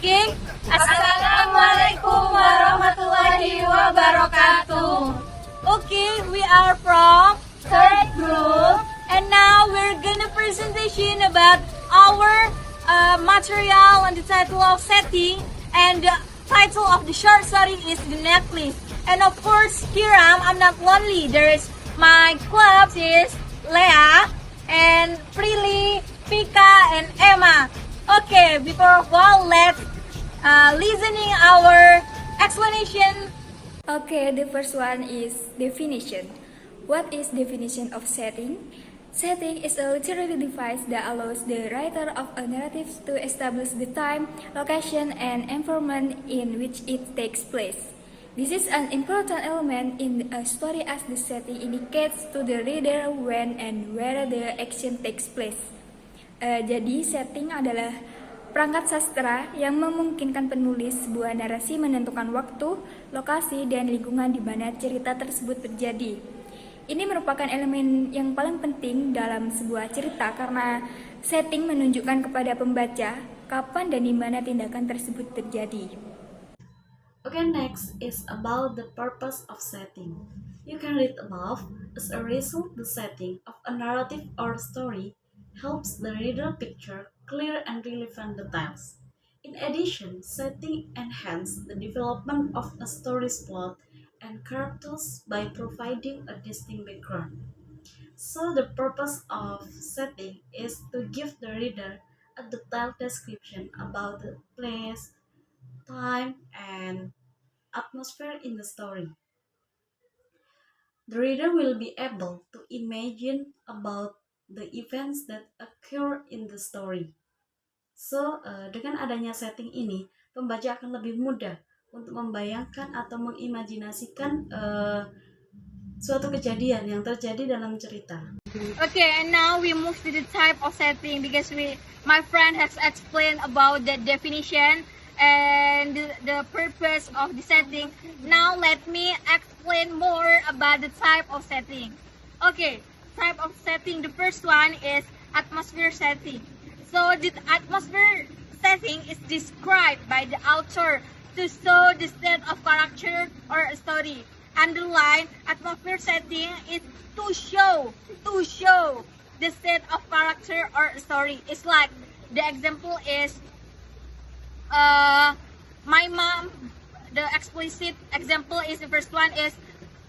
speaking. Assalamualaikum warahmatullahi wabarakatuh. Okay, we are from third group, and now we're gonna presentation about our material and the title of setting, and the title of the short story is The Necklace. And of course, here I'm not lonely. There is my club is Lea and Prilly, Fika, and Emah. Okay, before all, let's listening our explanation. Okay, the first one is definition. What is definition of setting? Setting is a literary device that allows the writer of a narrative to establish the time, location, and environment in which it takes place. This is an important element in a story as the setting indicates to the reader when and where the action takes place. Jadi setting adalah perangkat sastra yang memungkinkan penulis sebuah narasi menentukan waktu, lokasi, dan lingkungan di mana cerita tersebut terjadi. Ini merupakan elemen yang paling penting dalam sebuah cerita karena setting menunjukkan kepada pembaca kapan dan di mana tindakan tersebut terjadi. Okay, next is about the purpose of setting. You can read above. As a result, the setting of a narrative or story helps the reader picture clear and relevant details. In addition, setting enhances the development of a story's plot and characters by providing a distinct background. So the purpose of setting is to give the reader a detailed description about the place, time, and atmosphere in the story. The reader will be able to imagine about the events that occur in the story. So, dengan adanya setting ini, pembaca akan lebih mudah untuk membayangkan atau mengimajinasikan suatu kejadian yang terjadi dalam cerita. Okay, and now we move to the type of setting because my friend has explained about the definition and the purpose of the setting. Now let me explain more about the type of setting. Okay, type of setting. The first one is atmosphere setting. So the atmosphere setting is described by the author to show the state of character or a story. Underline, atmosphere setting is to show the state of character or a story. It's like the example is my mom. The explicit example is the first one is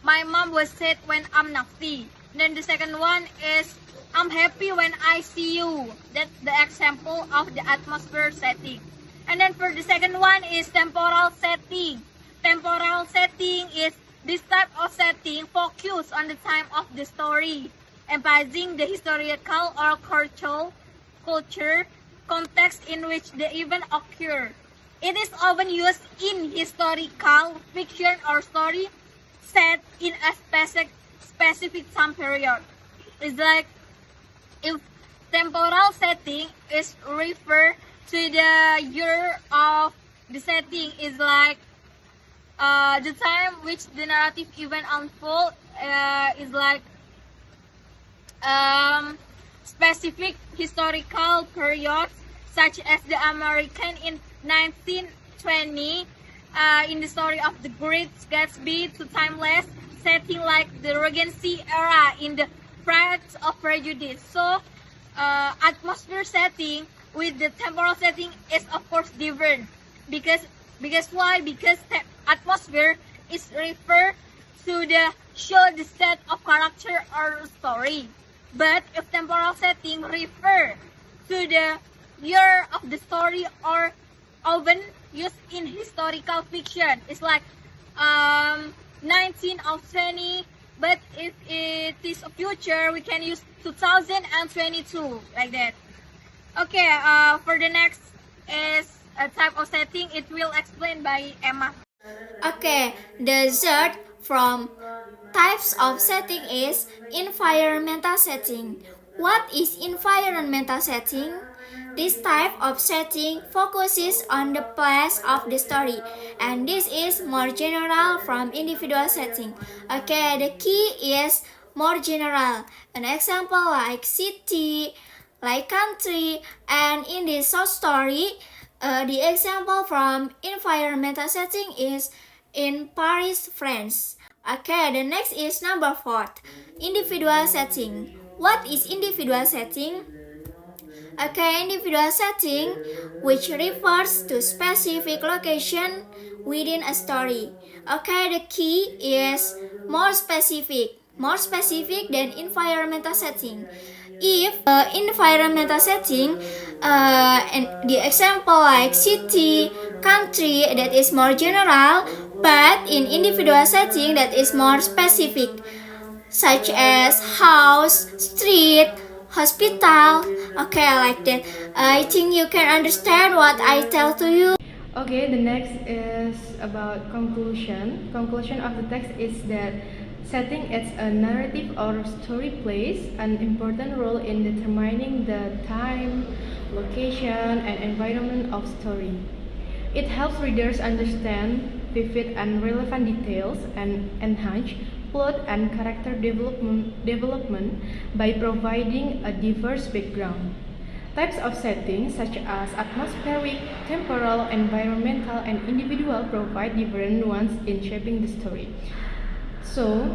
my mom was sad when I'm naughty. Then the second one is I'm happy when I see you. That's the example of the atmosphere setting. And then for the second one is temporal setting. Temporal setting is this type of setting focus on the time of the story, emphasizing the historical or culture context in which the event occur. It is often used in historical fiction or story set in a specific time period. It's like if temporal setting is refer to the year of the setting is like the time which the narrative event unfold is like specific historical periods such as the American in 1920 in the story of the Great Gatsby to timeless setting like the Regency era in the Pride of Prejudice. So atmosphere setting with the temporal setting is of course different because why? Because atmosphere is refer to the show the set of character or story. But if temporal setting refer to the year of the story or often used in historical fiction, it's like 19 of 20. But if it is a future, we can use 2022 like that. Okay, for the next is a type of setting. It will explain by Emah. Okay, the third from types of setting is environmental setting. What is environmental setting? This type of setting focuses on the place of the story, and this is more general from individual setting. Okay, the key is more general. An example like city, like country, and in this short story, The example from environmental setting is in Paris, France. Okay, the next is number 4, individual setting. What is individual setting? Okay, individual setting, which refers to specific location within a story. Okay, the key is more specific than environmental setting. If environmental setting, and the example like city, country, that is more general, but in individual setting that is more specific, such as house, street, hospital. Okay, like that. I think you can understand what I tell to you. Okay, the next is about conclusion. Conclusion of the text is that setting as a narrative or story plays an important role in determining the time, location, and environment of story. It helps readers understand vivid and relevant details and enhance plot and character development by providing a diverse background. Types of settings such as atmospheric, temporal, environmental, and individual provide different nuance in shaping the story. So,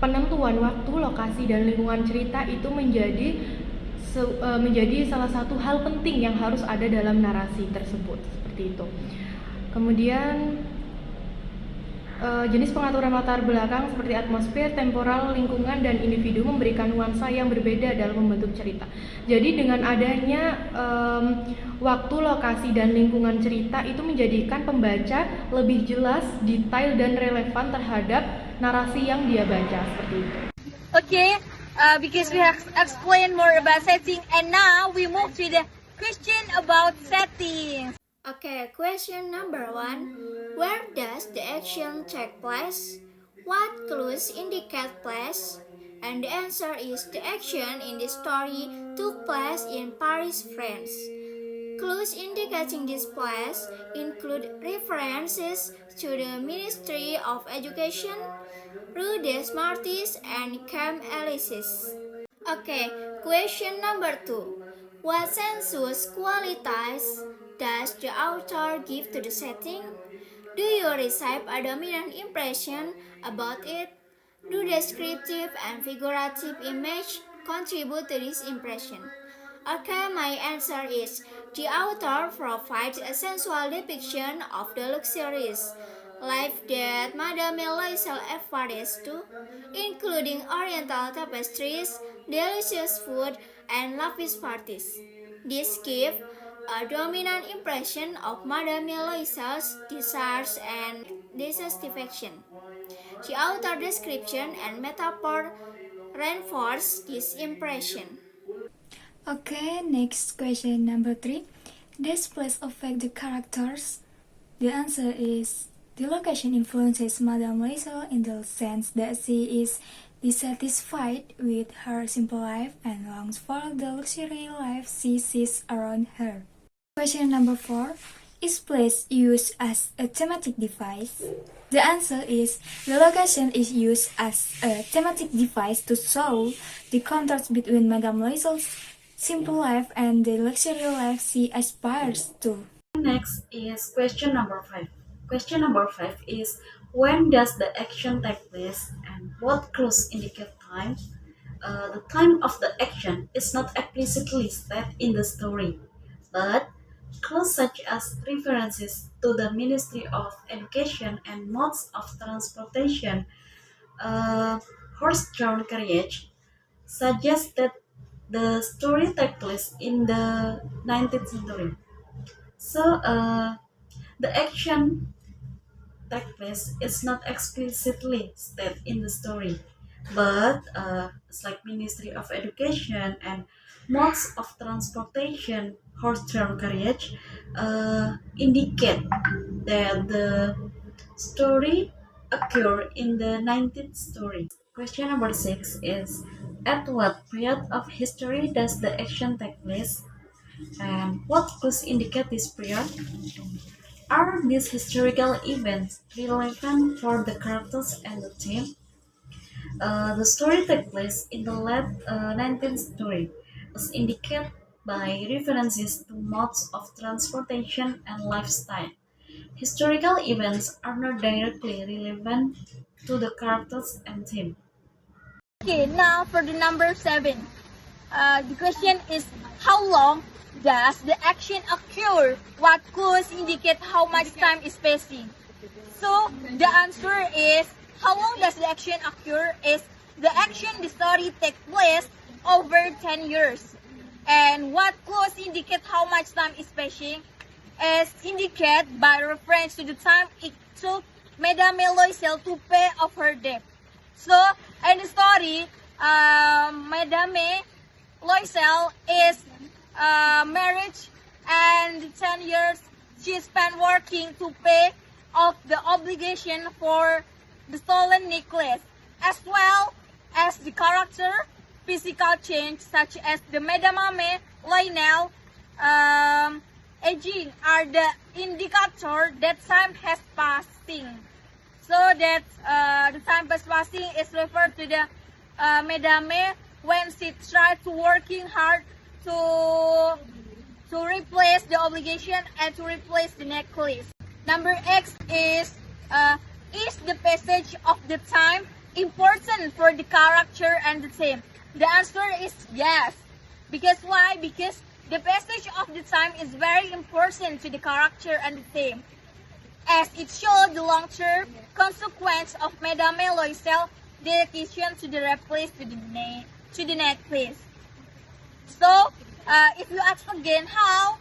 penentuan waktu, lokasi, dan lingkungan cerita itu menjadi salah satu hal penting yang harus ada dalam narasi tersebut, seperti itu. Kemudian jenis pengaturan latar belakang seperti atmosfer, temporal, lingkungan, dan individu memberikan nuansa yang berbeda dalam membentuk cerita. Jadi dengan adanya waktu, lokasi, dan lingkungan cerita itu menjadikan pembaca lebih jelas, detail, dan relevan terhadap narasi yang dia baca, seperti itu. Okay, because we have explained more about setting, and now we move to the question about settings. Okay, question number 1. Where does the action take place? What clues indicate place? And the answer is the action in this story took place in Paris, France. Clues indicating this place include references to the Ministry of Education, Rue des Martyrs, and Camp Elysees. Okay, question number 2. What sensuous qualities does the author give to the setting? Do you receive a dominant impression about it? Do descriptive and figurative image contribute to this impression? Okay, my answer is the author provides a sensual depiction of the luxurious life that Madame Loisel efforts to, including oriental tapestries, delicious food, and lavish parties. This gives a dominant impression of Madame Loisel's desires and dissatisfaction. The author description and metaphor reinforce this impression. Okay, next question number 3. Does place affect the characters? The answer is the location influences Madame Loisel in the sense that she is dissatisfied with her simple life and longs for the luxury life she sees around her. Question number 4. Is place used as a thematic device? The answer is the location is used as a thematic device to show the contrast between Madame Loisel's simple life and the luxury life she aspires to. Next is question number 5. Question number 5 is when does the action take place and what clues indicate time? The time of the action is not explicitly stated in the story, but clues such as references to the Ministry of Education and modes of transportation, horse-drawn carriage, suggest that the story takes place in the 19th century. So, the action take place is not explicitly stated in the story, but it's like Ministry of Education and modes of transportation, horse-drawn carriage, indicate that the story occur in the 19th story. Question number 6 is at what period of history does the action take place? And what clues indicate this period? Are these historical events relevant for the characters and the theme? The story takes place in the late 19th century, as indicated by references to modes of transportation and lifestyle. Historical events are not directly relevant to the characters and theme. Okay, now for the number 7. The question is, how long does the action occur? What clues indicate how much time is passing? So the answer is, how long does the action occur is the action, the story take place over 10 years. And what clues indicate how much time is passing is indicated by reference to the time it took Madame Loisel to pay off her debt. So in the story, Madame Loisel is married, and 10 years she spent working to pay off the obligation for the stolen necklace, as well as the character physical change such as the Madame Lionel aging are the indicator that time has passing. So that the time passing is referred to the Madame when she tried to working hard to replace the obligation and to replace the necklace. Number X is the passage of the time important for the character and the theme? The answer is yes. Because why? Because the passage of the time is very important to the character and the theme, as it shows the long-term consequence of Madame Loisel's dedication to the replace to the necklace. So, if you ask again how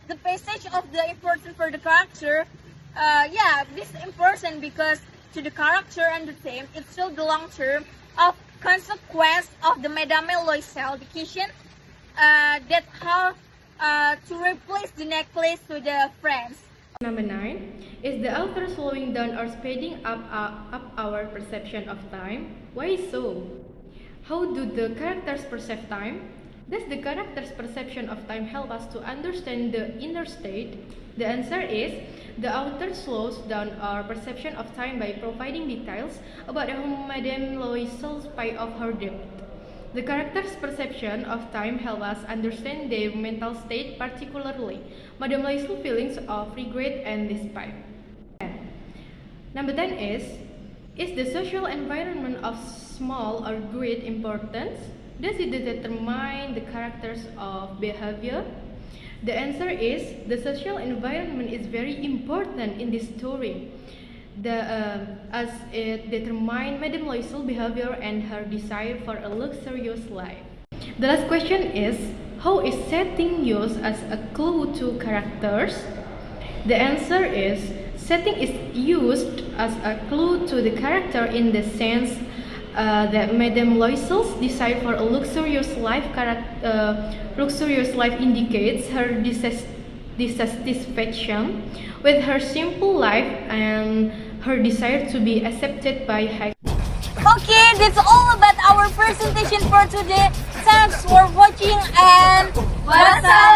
the passage of the important for the character, this is important because to the character and the theme, it shows the long-term of consequence of the Madame Loisel dedication that how to replace the necklace to the friends. Number 9. Is the author slowing down or speeding up our perception of time? Why so? How do the characters perceive time? Does the character's perception of time help us to understand the inner state? The answer is, the author slows down our perception of time by providing details about how Madame Loisel paid off her debt. The character's perception of time help us understand their mental state, particularly Madame Loisel's feelings of regret and despair. Number 10 is the social environment of small or great importance? Does it determine the characters of behavior? The answer is, the social environment is very important in this story, as it determines Madame Loisel's behavior and her desire for a luxurious life. The last question is, how is setting used as a clue to characters? The answer is, setting is used as a clue to the character in the sense that Madame Loisel's desire for a luxurious life indicates her dissatisfaction with her simple life and her desire to be accepted by high. Okay, that's all about our presentation for today. Thanks for watching and what's up?